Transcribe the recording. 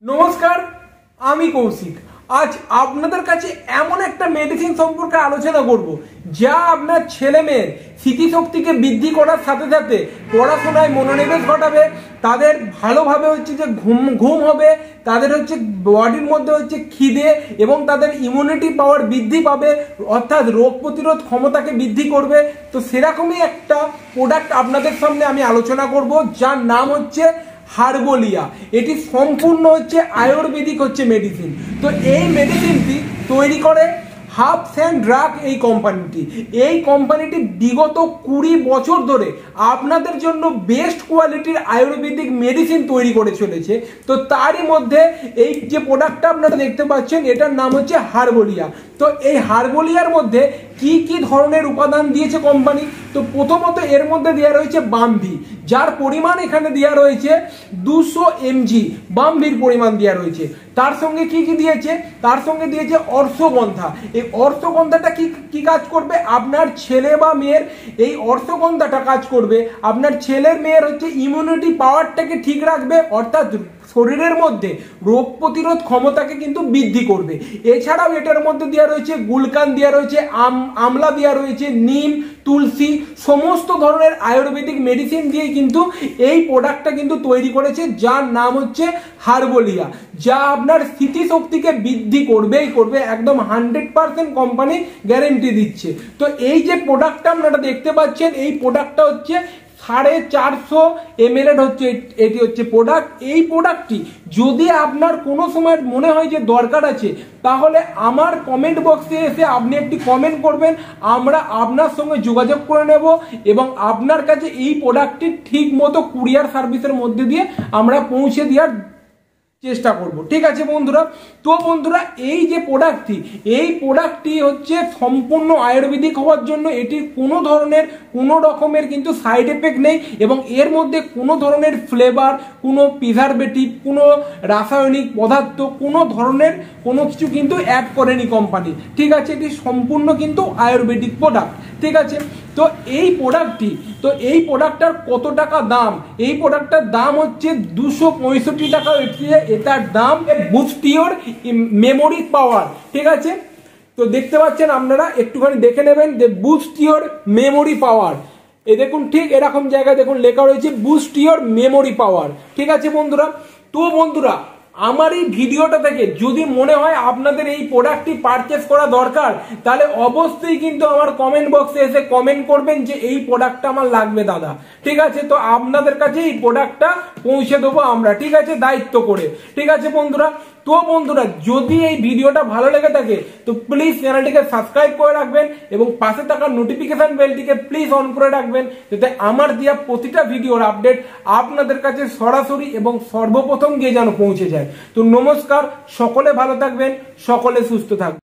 নমস্কার, আমি কৌশিক। আজ আপনাদের কাছে এমন একটা মেডিসিন সম্পর্কে আলোচনা করব যা আপনার ছেলে মেয়ের স্মৃতিশক্তিকে বৃদ্ধি করার সাথে সাথে পড়াশোনায় মনোনিবেশ ঘটাবে, তাদের ভালোভাবে যে ঘুম হবে, তাদের বডির মধ্যে খিদে এবং তাদের ইমিউনিটি পাওয়ার বৃদ্ধি পাবে, অর্থাৎ রোগ প্রতিরোধ ক্ষমতাকে বৃদ্ধি করবে। তো সেরকমই একটা প্রোডাক্ট আপনাদের সামনে আমি আলোচনা করব যার নাম হার্বোলিয়া। এটি সম্পূর্ণ আয়ুর্বেদিক মেডিসিন। তো এই মেডিসিনটি তৈরি করে হার্বস অ্যান্ড ড্রাগ এই কোম্পানিটি বিগত 20 বছর ধরে আপনাদের জন্য বেস্ট কোয়ালিটির আয়ুর্বেদিক মেডিসিন তৈরি করে চলেছে। তো তারই মধ্যে এই যে প্রোডাক্টটা আপনারা দেখতে পাচ্ছেন এটার নাম হার্বোলিয়া। তো এই হার্বোলিয়ার মধ্যে কি কি ধরনের উপাদান দিয়েছে কোম্পানি? তো প্রথমত এর মধ্যে দেওয়া রয়েছে বামভি, যার পরিমাণ এখানে দেওয়া রয়েছে 200 mg বামভির পরিমাণ দেওয়া রয়েছে। তার সঙ্গে কি কি দিয়েছে? তার সঙ্গে দিয়েছে অর্শগন্ধা। এই অর্শগন্ধাটা কি কাজ করবে? আপনার ছেলে বা মেয়ের এই অর্শগন্ধাটা কাজ করবে আপনার ছেলের মেয়ের ইমিউনিটি পাওয়ারটাকে ঠিক রাখবে, অর্থাৎ শরীরের মধ্যে রোগ প্রতিরোধ ক্ষমতাকে কিন্তু বৃদ্ধি করবে। এছাড়াও এটার মধ্যে দেওয়া রয়েছে গুলকান, দেওয়া রয়েছে আমলা, দেওয়া রয়েছে নিম, তুলসী, সমস্ত ধরনের আয়ুর্বেদিক মেডিসিন দিয়ে কিন্তু এই প্রোডাক্টটা কিন্তু তৈরি করেছে, যার নাম হার্বোলিয়া, যা আপনার স্মৃতিশক্তিকে বৃদ্ধি করবেই করবে, একদম 100% কোম্পানি গ্যারেন্টি দিচ্ছে। তো এই যে প্রোডাক্টটা আপনারা দেখতে পাচ্ছেন, এই প্রোডাক্টটা 450 ml এটি প্রোডাক্ট। এই প্রোডাক্টটি যদি আপনার কোনো সময় মনে হয় যে দরকার আছে, তাহলে আমার কমেন্ট বক্সে এসে আপনি একটি কমেন্ট করবেন, আমরা আপনার সঙ্গে যোগাযোগ করে নেব এবং আপনার কাছে এই প্রোডাক্টটি ঠিক মতো কুরিয়ার সার্ভিসের মধ্যে দিয়ে আমরা পৌঁছে দেওয়ার চেষ্টা করব। ঠিক আছে বন্ধুরা? তো বন্ধুরা, এই যে প্রোডাক্টটি সম্পূর্ণ আয়ুর্বেদিক হওয়ার জন্য এটির কোনো রকমের কিন্তু সাইড এফেক্ট নেই এবং এর মধ্যে কোনো ধরনের ফ্লেভার, কোনো প্রিজারভেটিভ, কোনো রাসায়নিক পদার্থ, কোনো ধরনের কোনো কিছু কিন্তু অ্যাড করেনি কোম্পানি। ঠিক আছে? এটি সম্পূর্ণ কিন্তু আয়ুর্বেদিক প্রোডাক্ট। ঠিক আছে? তো এই প্রোডাক্টটার কত টাকা দাম? এই প্রোডাক্টটার দাম 265 টাকা। এটার দাম বুস্ট ইওর মেমোরি পাওয়ার। ঠিক আছে? তো দেখতে পাচ্ছেন আপনারা, একটুখানি দেখে নেবেন যে বুস্ট ইওর মেমোরি পাওয়ার। দেখুন, ঠিক এরকম জায়গায় দেখুন লেখা রয়েছে বুস্ট ইওর মেমোরি পাওয়ার। ঠিক আছে বন্ধুরা? তো বন্ধুরা, আমার এই ভিডিওটা থেকে যদি মনে হয় আপনাদের এই প্রোডাক্টটি পারচেস করা দরকার, তাহলে অবশ্যই কিন্তু আমার কমেন্ট বক্সে এসে কমেন্ট করবেন যে এই প্রোডাক্টটা আমার লাগবে দাদা। ঠিক আছে? তো আপনাদের কাছে এই প্রোডাক্টটা পৌঁছে দেবো আমরা, ঠিক আছে, দায়িত্ব করে। ঠিক আছে বন্ধুরা? তো বন্ধুরা, যদি এই ভিডিওটা ভালো লেগে থাকে তো প্লিজ চ্যানেলটিকে সাবস্ক্রাইব করে রাখবেন এবং পাশে থাকা নোটিফিকেশন বেলটিকে প্লিজ অন করে রাখবেন, যাতে আমার দেওয়া প্রতিটা ভিডিওর আপডেট আপনাদের কাছে সরাসরি এবং সর্বপ্রথম গিয়ে যেন পৌঁছে যায়। তো নমস্কার, সকলে ভালো থাকবেন, সকলে সুস্থ থাকবেন।